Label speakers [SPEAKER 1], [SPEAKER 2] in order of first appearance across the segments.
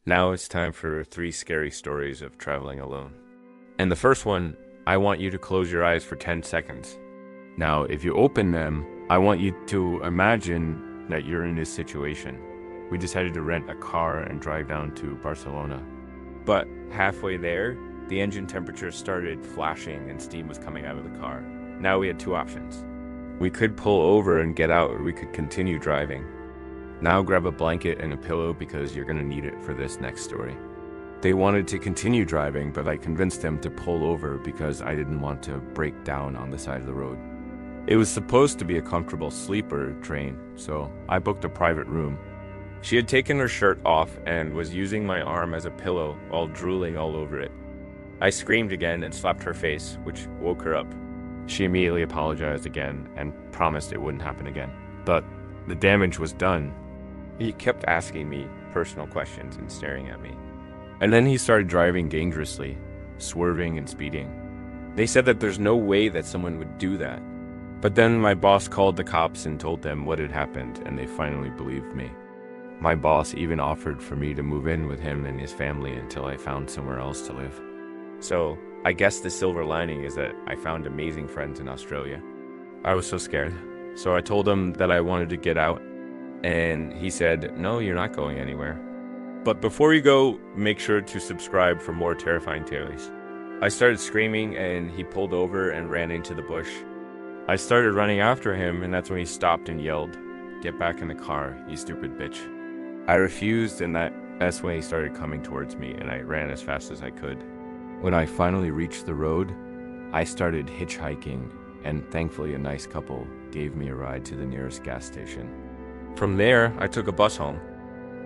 [SPEAKER 1] Now it's time for 3 scary stories of traveling alone. And the first one, I want you to close your eyes for 10 seconds. Now, if you open them, I want you to imagine that you're in this situation. We decided to rent a car and drive down to Barcelona. But halfway there, the engine temperature started flashing and steam was coming out of the car. Now we had two options. We could pull over and get out, or we could continue driving. Now grab a blanket and a pillow because you're going to need it for this next story. They wanted to continue driving, but I convinced them to pull over because I didn't want to break down on the side of the road. It was supposed to be a comfortable sleeper train, so I booked a private room. She had taken her shirt off and was using my arm as a pillow while drooling all over it. I screamed again and slapped her face, which woke her up. She immediately apologized again and promised it wouldn't happen again. But the damage was done. He kept asking me personal questions and staring at me. And then he started driving dangerously, swerving and speeding. They said that there's no way that someone would do that. But then my boss called the cops and told them what had happened, and they finally believed me. My boss even offered for me to move in with him and his family until I found somewhere else to live. So I guess the silver lining is that I found amazing friends in Australia. I was so scared. So I told him that I wanted to get out, and he said, "No, you're not going anywhere. But before you go, make sure to subscribe for more terrifying tales." I started screaming, and he pulled over and ran into the bush. I started running after him, and that's when he stopped and yelled, "Get back in the car, you stupid bitch." I refused, and that's when he started coming towards me, and I ran as fast as I could. When I finally reached the road, I started hitchhiking, and thankfully a nice couple gave me a ride to the nearest gas station. From there, I took a bus home.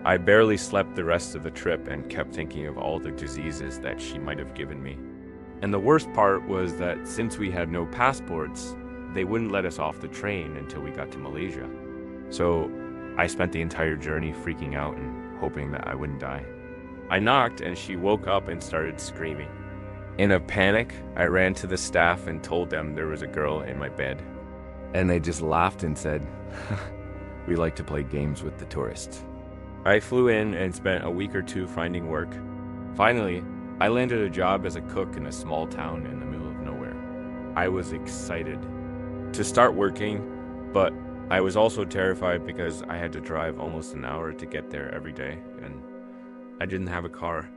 [SPEAKER 1] I barely slept the rest of the trip and kept thinking of all the diseases that she might have given me. And the worst part was that since we had no passports, they wouldn't let us off the train until we got to Malaysia. So I spent the entire journey freaking out and hoping that I wouldn't die. I knocked and she woke up and started screaming. In a panic, I ran to the staff and told them there was a girl in my bed. And they just laughed and said, "We like to play games with the tourists." I flew in and spent a week or two finding work. Finally, I landed a job as a cook in a small town in the middle of nowhere. I was excited to start working, but I was also terrified because I had to drive almost an hour to get there every day, and I didn't have a car.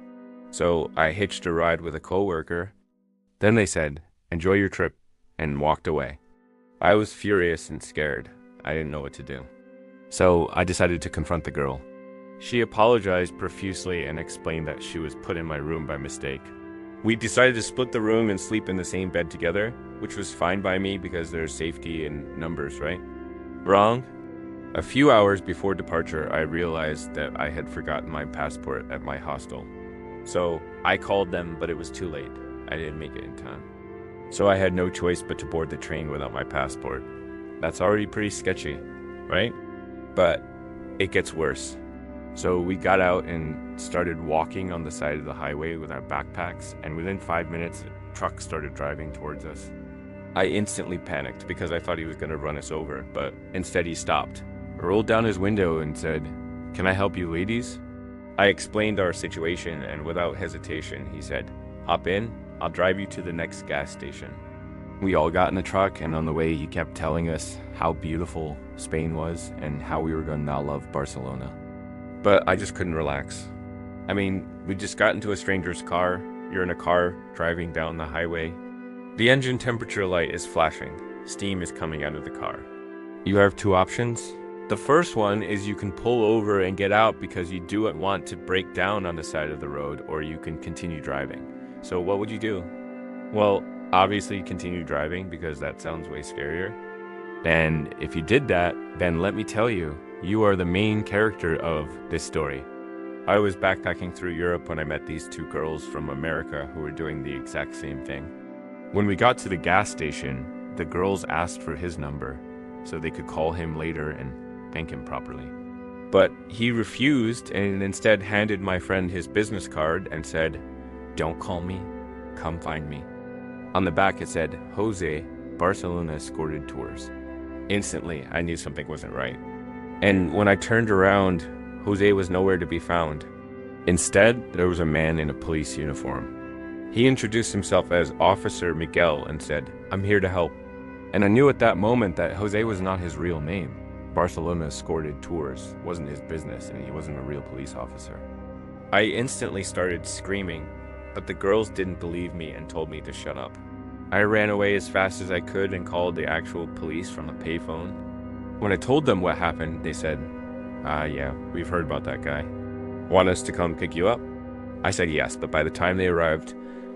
[SPEAKER 1] So I hitched a ride with a coworker. Then they said, "Enjoy your trip," and walked away. I was furious and scared. I didn't know what to do. So I decided to confront the girl. She apologized profusely and explained that she was put in my room by mistake. We decided to split the room and sleep in the same bed together, which was fine by me because there's safety in numbers, right? Wrong. A few hours before departure, I realized that I had forgotten my passport at my hostel. So I called them, but it was too late. I didn't make it in time. So I had no choice but to board the train without my passport. That's already pretty sketchy, right? But it gets worse. So we got out and started walking on the side of the highway with our backpacks, and within 5 minutes, a truck started driving towards us. I instantly panicked because I thought he was going to run us over, but instead he stopped, rolled down his window and said, "Can I help you ladies?" I explained our situation, and without hesitation, he said, "Hop in, I'll drive you to the next gas station." We all got in the truck, and on the way he kept telling us how beautiful Spain was and how we were going to now love Barcelona. But I just couldn't relax. I mean, we just got into a stranger's car. You're in a car driving down the highway. The engine temperature light is flashing. Steam is coming out of the car. You have two options. The first one is you can pull over and get out because you do want to break down on the side of the road, or you can continue driving. So what would you do? Well, obviously continue driving because that sounds way scarier. And if you did that, then let me tell you, you are the main character of this story. I was backpacking through Europe when I met these two girls from America who were doing the exact same thing. When we got to the gas station, the girls asked for his number so they could call him later and thank him properly. But he refused and instead handed my friend his business card and said, "Don't call me, come find me." On the back it said, "Jose, Barcelona Escorted Tours." Instantly, I knew something wasn't right. And when I turned around, Jose was nowhere to be found. Instead, there was a man in a police uniform. He introduced himself as Officer Miguel and said, "I'm here to help." And I knew at that moment that Jose was not his real name. Barcelona escorted tours wasn't his business, and he wasn't a real police officer. I instantly started screaming, but the girls didn't believe me and told me to shut up. I ran away as fast as I could and called the actual police from a payphone. When I told them what happened, they said, yeah, we've heard about that guy. Want us to come pick you up?" I said yes, but by the time they arrived,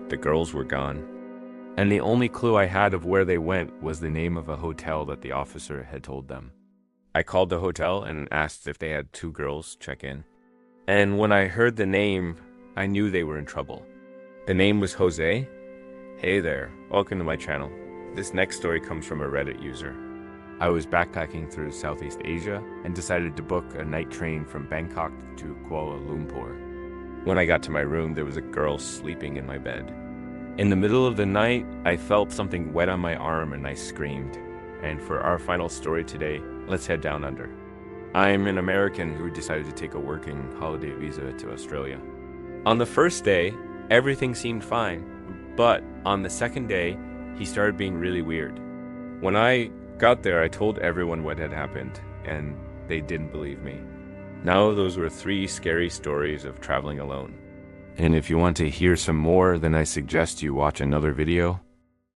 [SPEAKER 1] the girls were gone. And the only clue I had of where they went was the name of a hotel that the officer had told them. I called the hotel and asked if they had 2 girls check in. And when I heard the name, I knew they were in trouble. The name was Jose. Hey there, welcome to my channel. This next story comes from a Reddit user. I was backpacking through Southeast Asia and decided to book a night train from Bangkok to Kuala Lumpur. When I got to my room, there was a girl sleeping in my bed. In the middle of the night, I felt something wet on my arm and I screamed. And for our final story today, let's head down under. I'm an American who decided to take a working holiday visa to Australia. On the first day, everything seemed fine, but on the second day, he started being really weird. When I got there, I told everyone what had happened, and they didn't believe me. Now those were 3 scary stories of traveling alone. And if you want to hear some more, then I suggest you watch another video